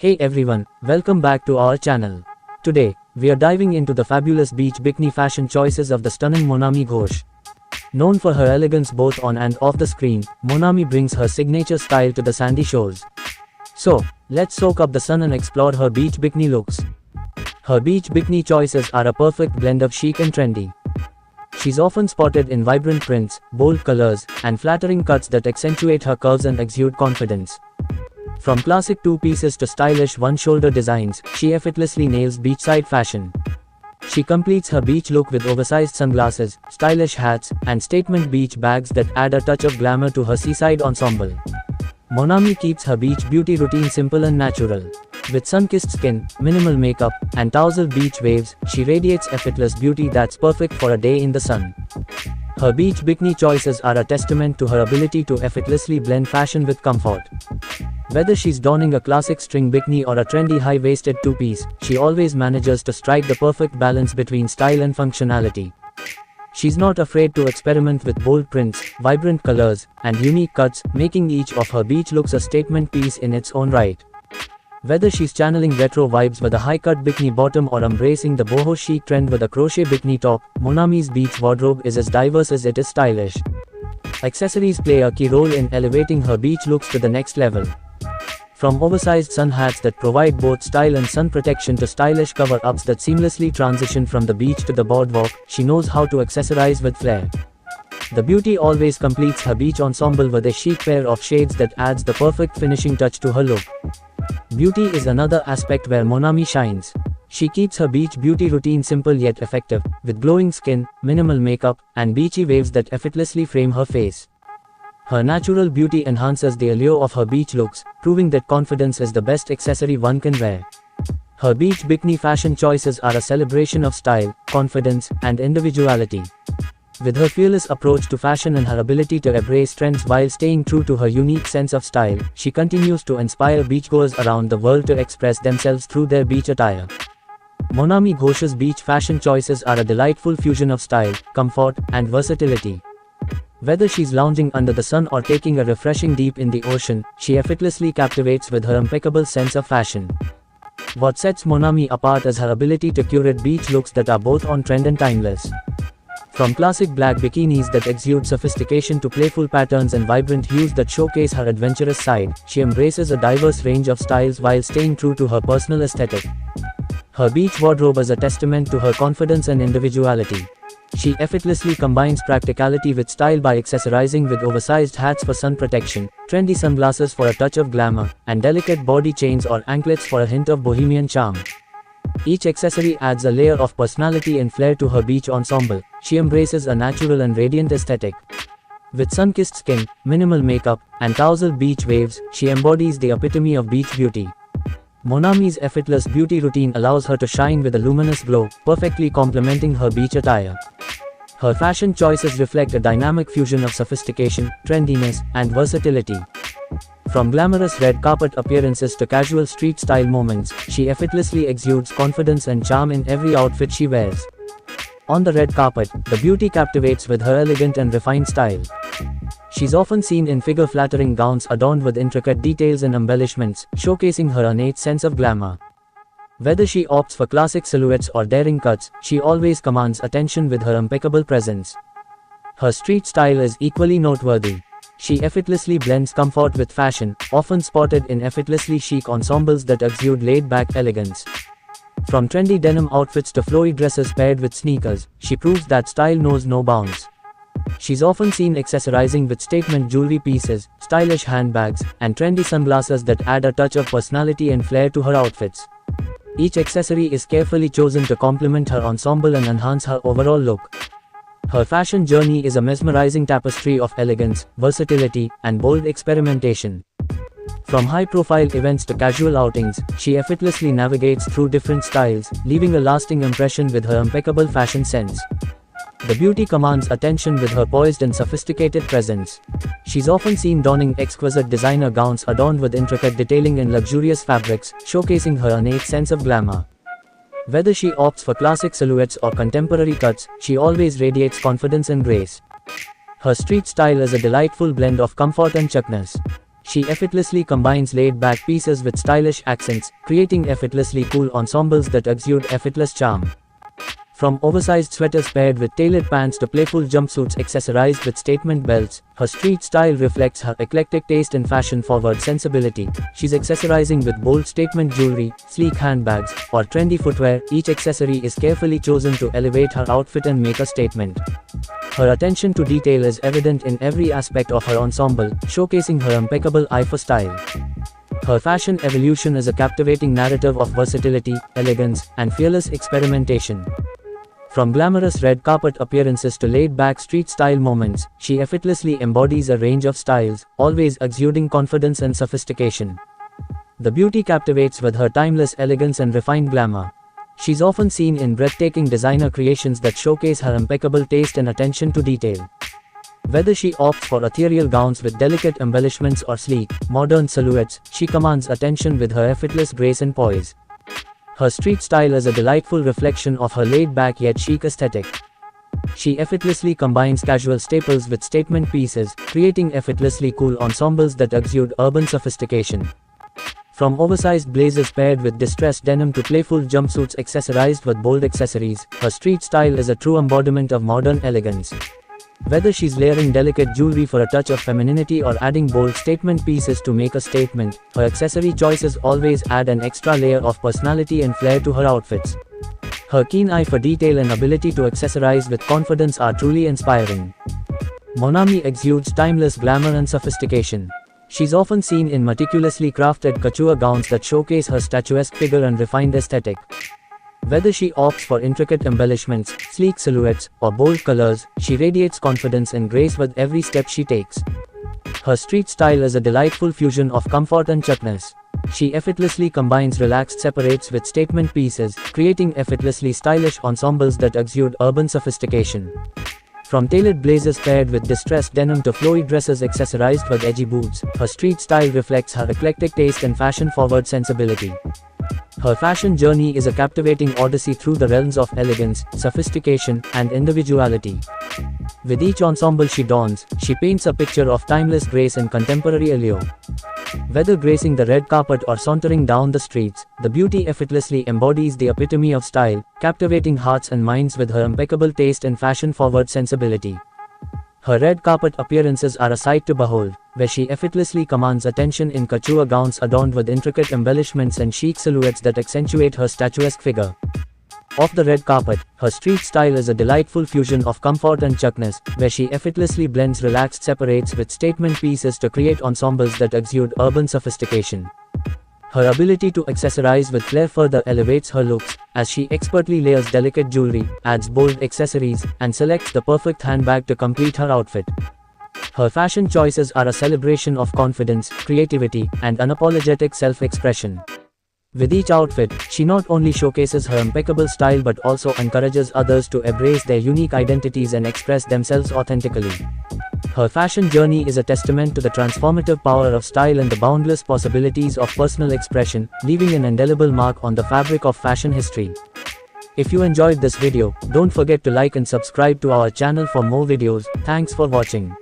Hey everyone, welcome back to our channel. Today, we are diving into the fabulous beach bikini fashion choices of the stunning Monami Ghosh. Known for her elegance both on and off the screen, Monami brings her signature style to the sandy shores. So, let's soak up the sun and explore her beach bikini looks. Her beach bikini choices are a perfect blend of chic and trendy. She's often spotted in vibrant prints, bold colors, and flattering cuts that accentuate her curves and exude confidence. From classic two-pieces to stylish one-shoulder designs, she effortlessly nails beachside fashion. She completes her beach look with oversized sunglasses, stylish hats, and statement beach bags that add a touch of glamour to her seaside ensemble. Monami keeps her beach beauty routine simple and natural. With sun-kissed skin, minimal makeup, and tousled beach waves, she radiates effortless beauty that's perfect for a day in the sun. Her beach bikini choices are a testament to her ability to effortlessly blend fashion with comfort. Whether she's donning a classic string bikini or a trendy high-waisted two-piece, she always manages to strike the perfect balance between style and functionality. She's not afraid to experiment with bold prints, vibrant colors, and unique cuts, making each of her beach looks a statement piece in its own right. Whether she's channeling retro vibes with a high-cut bikini bottom or embracing the boho chic trend with a crochet bikini top, Monami's beach wardrobe is as diverse as it is stylish. Accessories play a key role in elevating her beach looks to the next level. From oversized sun hats that provide both style and sun protection to stylish cover-ups that seamlessly transition from the beach to the boardwalk, she knows how to accessorize with flair. The beauty always completes her beach ensemble with a chic pair of shades that adds the perfect finishing touch to her look. Beauty is another aspect where Monami shines. She keeps her beach beauty routine simple yet effective, with glowing skin, minimal makeup, and beachy waves that effortlessly frame her face. Her natural beauty enhances the allure of her beach looks, proving that confidence is the best accessory one can wear. Her beach bikini fashion choices are a celebration of style, confidence, and individuality. With her fearless approach to fashion and her ability to embrace trends while staying true to her unique sense of style, she continues to inspire beachgoers around the world to express themselves through their beach attire. Monami Ghosh's beach fashion choices are a delightful fusion of style, comfort, and versatility. Whether she's lounging under the sun or taking a refreshing dip in the ocean, she effortlessly captivates with her impeccable sense of fashion. What sets Monami apart is her ability to curate beach looks that are both on trend and timeless. From classic black bikinis that exude sophistication to playful patterns and vibrant hues that showcase her adventurous side, she embraces a diverse range of styles while staying true to her personal aesthetic. Her beach wardrobe is a testament to her confidence and individuality. She effortlessly combines practicality with style by accessorizing with oversized hats for sun protection, trendy sunglasses for a touch of glamour, and delicate body chains or anklets for a hint of bohemian charm. Each accessory adds a layer of personality and flair to her beach ensemble. She embraces a natural and radiant aesthetic. With sun-kissed skin, minimal makeup, and tousled beach waves, she embodies the epitome of beach beauty. Monami's effortless beauty routine allows her to shine with a luminous glow, perfectly complementing her beach attire. Her fashion choices reflect a dynamic fusion of sophistication, trendiness, and versatility. From glamorous red carpet appearances to casual street-style moments, she effortlessly exudes confidence and charm in every outfit she wears. On the red carpet, the beauty captivates with her elegant and refined style. She's often seen in figure-flattering gowns adorned with intricate details and embellishments, showcasing her innate sense of glamour. Whether she opts for classic silhouettes or daring cuts, she always commands attention with her impeccable presence. Her street style is equally noteworthy. She effortlessly blends comfort with fashion, often spotted in effortlessly chic ensembles that exude laid-back elegance. From trendy denim outfits to flowy dresses paired with sneakers, she proves that style knows no bounds. She's often seen accessorizing with statement jewelry pieces, stylish handbags, and trendy sunglasses that add a touch of personality and flair to her outfits. Each accessory is carefully chosen to complement her ensemble and enhance her overall look. Her fashion journey is a mesmerizing tapestry of elegance, versatility, and bold experimentation. From high-profile events to casual outings, she effortlessly navigates through different styles, leaving a lasting impression with her impeccable fashion sense. The beauty commands attention with her poised and sophisticated presence. She's often seen donning exquisite designer gowns adorned with intricate detailing and luxurious fabrics, showcasing her innate sense of glamour. Whether she opts for classic silhouettes or contemporary cuts, she always radiates confidence and grace. Her street style is a delightful blend of comfort and chuckness. She effortlessly combines laid-back pieces with stylish accents, creating effortlessly cool ensembles that exude effortless charm. From oversized sweaters paired with tailored pants to playful jumpsuits accessorized with statement belts, her street style reflects her eclectic taste and fashion-forward sensibility. She's accessorizing with bold statement jewelry, sleek handbags, or trendy footwear. Each accessory is carefully chosen to elevate her outfit and make a statement. Her attention to detail is evident in every aspect of her ensemble, showcasing her impeccable eye for style. Her fashion evolution is a captivating narrative of versatility, elegance, and fearless experimentation. From glamorous red carpet appearances to laid-back street-style moments, she effortlessly embodies a range of styles, always exuding confidence and sophistication. The beauty captivates with her timeless elegance and refined glamour. She's often seen in breathtaking designer creations that showcase her impeccable taste and attention to detail. Whether she opts for ethereal gowns with delicate embellishments or sleek, modern silhouettes, she commands attention with her effortless grace and poise. Her street style is a delightful reflection of her laid-back yet chic aesthetic. She effortlessly combines casual staples with statement pieces, creating effortlessly cool ensembles that exude urban sophistication. From oversized blazers paired with distressed denim to playful jumpsuits accessorized with bold accessories, her street style is a true embodiment of modern elegance. Whether she's layering delicate jewelry for a touch of femininity or adding bold statement pieces to make a statement, her accessory choices always add an extra layer of personality and flair to her outfits. Her keen eye for detail and ability to accessorize with confidence are truly inspiring. Monami exudes timeless glamour and sophistication. She's often seen in meticulously crafted couture gowns that showcase her statuesque figure and refined aesthetic. Whether she opts for intricate embellishments, sleek silhouettes, or bold colors, she radiates confidence and grace with every step she takes. Her street style is a delightful fusion of comfort and chutness. She effortlessly combines relaxed separates with statement pieces, creating effortlessly stylish ensembles that exude urban sophistication. From tailored blazers paired with distressed denim to flowy dresses accessorized with edgy boots, her street style reflects her eclectic taste and fashion-forward sensibility. Her fashion journey is a captivating odyssey through the realms of elegance, sophistication, and individuality. With each ensemble she dons, she paints a picture of timeless grace and contemporary allure. Whether gracing the red carpet or sauntering down the streets, the beauty effortlessly embodies the epitome of style, captivating hearts and minds with her impeccable taste and fashion-forward sensibility. Her red carpet appearances are a sight to behold, where she effortlessly commands attention in couture gowns adorned with intricate embellishments and chic silhouettes that accentuate her statuesque figure. Off the red carpet, her street style is a delightful fusion of comfort and chutness, where she effortlessly blends relaxed separates with statement pieces to create ensembles that exude urban sophistication. Her ability to accessorize with flair further elevates her looks, as she expertly layers delicate jewelry, adds bold accessories, and selects the perfect handbag to complete her outfit. Her fashion choices are a celebration of confidence, creativity, and unapologetic self-expression. With each outfit, she not only showcases her impeccable style but also encourages others to embrace their unique identities and express themselves authentically. Her fashion journey is a testament to the transformative power of style and the boundless possibilities of personal expression, leaving an indelible mark on the fabric of fashion history. If you enjoyed this video, don't forget to like and subscribe to our channel for more videos. Thanks for watching.